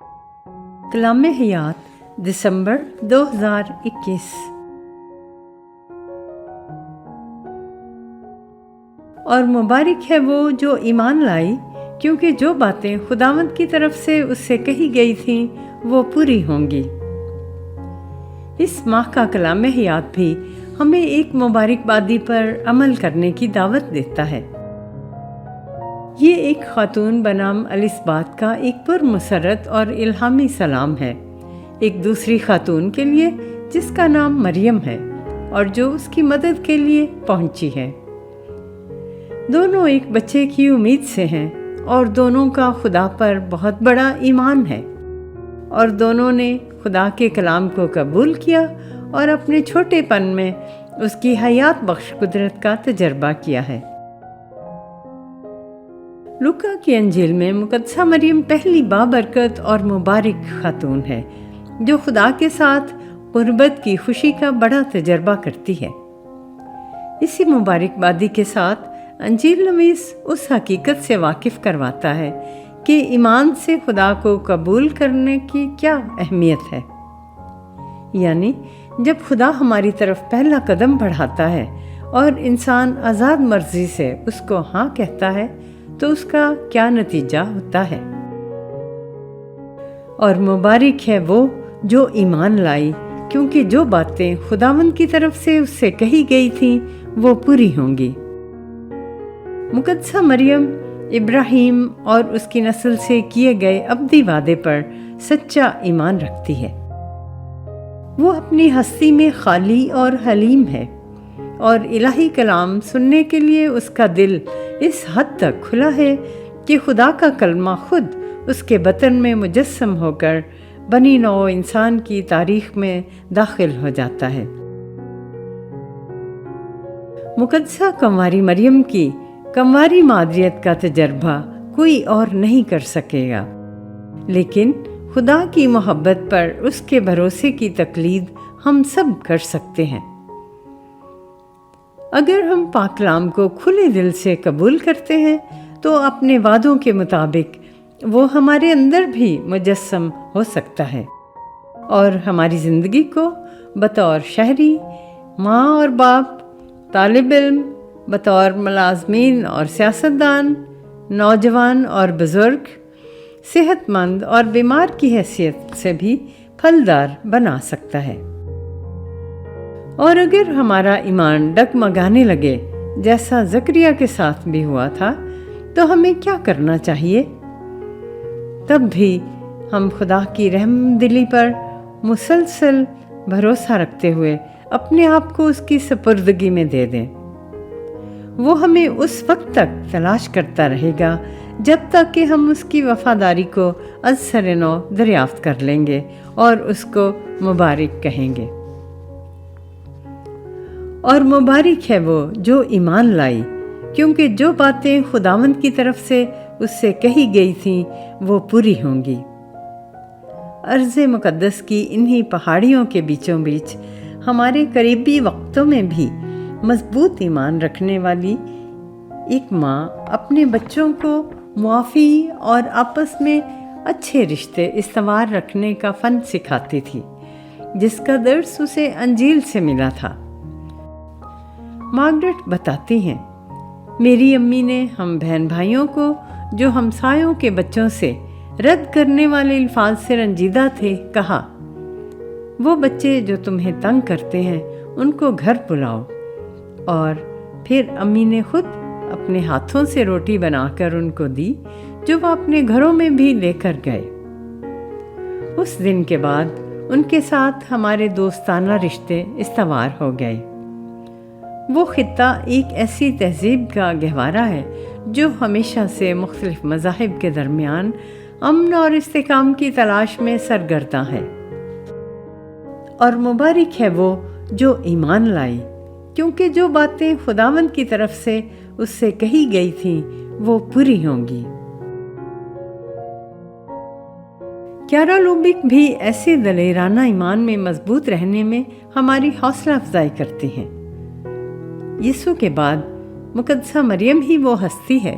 کلام حیات دسمبر 2021۔ اور مبارک ہے وہ جو ایمان لائی، کیونکہ جو باتیں خداوند کی طرف سے اس سے کہی گئی تھیں وہ پوری ہوں گی۔ اس ماہ کا کلام حیات بھی ہمیں ایک مبارک بادی پر عمل کرنے کی دعوت دیتا ہے۔ یہ ایک خاتون بنام السبات کا ایک پرمسرت اور الہامی سلام ہے، ایک دوسری خاتون کے لیے جس کا نام مریم ہے اور جو اس کی مدد کے لیے پہنچی ہے۔ دونوں ایک بچے کی امید سے ہیں اور دونوں کا خدا پر بہت بڑا ایمان ہے، اور دونوں نے خدا کے کلام کو قبول کیا اور اپنے چھوٹے پن میں اس کی حیات بخش قدرت کا تجربہ کیا ہے۔ لوکا کی انجیل میں مقدسہ مریم پہلی بابرکت اور مبارک خاتون ہے جو خدا کے ساتھ قربت کی خوشی کا بڑا تجربہ کرتی ہے۔ اسی مبارک بادی کے ساتھ انجیل نویس اس حقیقت سے واقف کرواتا ہے کہ ایمان سے خدا کو قبول کرنے کی کیا اہمیت ہے۔ یعنی جب خدا ہماری طرف پہلا قدم بڑھاتا ہے اور انسان آزاد مرضی سے اس کو ہاں کہتا ہے تو اس کا کیا نتیجہ ہوتا ہے۔ اور مبارک ہے وہ جو ایمان لائی، کیونکہ جو باتیں خداوند کی طرف سے اس سے کہی گئی تھیں وہ پوری ہوں گی۔ مقدسہ مریم ابراہیم اور اس کی نسل سے کیے گئے ابدی وعدے پر سچا ایمان رکھتی ہے۔ وہ اپنی ہستی میں خالی اور حلیم ہے، اور الہی کلام سننے کے لیے اس کا دل اس حد تک کھلا ہے کہ خدا کا کلمہ خود اس کے بطن میں مجسم ہو کر بنی نوع انسان کی تاریخ میں داخل ہو جاتا ہے۔ مقدسہ کنواری مریم کی کنواری مادریت کا تجربہ کوئی اور نہیں کر سکے گا، لیکن خدا کی محبت پر اس کے بھروسے کی تقلید ہم سب کر سکتے ہیں۔ اگر ہم پاک کلام کو کھلے دل سے قبول کرتے ہیں تو اپنے وعدوں کے مطابق وہ ہمارے اندر بھی مجسم ہو سکتا ہے، اور ہماری زندگی کو بطور شہری، ماں اور باپ، طالب علم، بطور ملازمین اور سیاستدان، نوجوان اور بزرگ، صحت مند اور بیمار کی حیثیت سے بھی پھلدار بنا سکتا ہے۔ اور اگر ہمارا ایمان ڈگمگانے لگے جیسا زکریا کے ساتھ بھی ہوا تھا تو ہمیں کیا کرنا چاہیے؟ تب بھی ہم خدا کی رحم دلی پر مسلسل بھروسہ رکھتے ہوئے اپنے آپ کو اس کی سپردگی میں دے دیں۔ وہ ہمیں اس وقت تک تلاش کرتا رہے گا جب تک کہ ہم اس کی وفاداری کو از سر نو دریافت کر لیں گے اور اس کو مبارک کہیں گے۔ اور مبارک ہے وہ جو ایمان لائی، کیونکہ جو باتیں خداوند کی طرف سے اس سے کہی گئی تھیں وہ پوری ہوں گی۔ ارض مقدس کی انہی پہاڑیوں کے بیچوں بیچ ہمارے قریبی وقتوں میں بھی مضبوط ایمان رکھنے والی ایک ماں اپنے بچوں کو معافی اور آپس میں اچھے رشتے استوار رکھنے کا فن سکھاتی تھی، جس کا درس اسے انجیل سے ملا تھا۔ مارگریٹ بتاتی ہیں، میری امی نے ہم بہن بھائیوں کو جو ہمسایوں کے بچوں سے رد کرنے والے الفاظ سے رنجیدہ تھے کہا، وہ بچے جو تمہیں تنگ کرتے ہیں ان کو گھر بلاؤ۔ اور پھر امی نے خود اپنے ہاتھوں سے روٹی بنا کر ان کو دی جو وہ اپنے گھروں میں بھی لے کر گئے۔ اس دن کے بعد ان کے ساتھ ہمارے دوستانہ رشتے استوار ہو گئے۔ وہ خطہ ایک ایسی تہذیب کا گہوارہ ہے جو ہمیشہ سے مختلف مذاہب کے درمیان امن اور استحکام کی تلاش میں سرگرداں ہے۔ اور مبارک ہے وہ جو ایمان لائی، کیونکہ جو باتیں خداوند کی طرف سے اس سے کہی گئی تھیں وہ پوری ہوں گی۔ کیارا لوبک بھی ایسے دلیرانہ ایمان میں مضبوط رہنے میں ہماری حوصلہ افزائی کرتی ہیں۔ یسوع کے بعد مقدسہ مریم ہی وہ ہستی ہے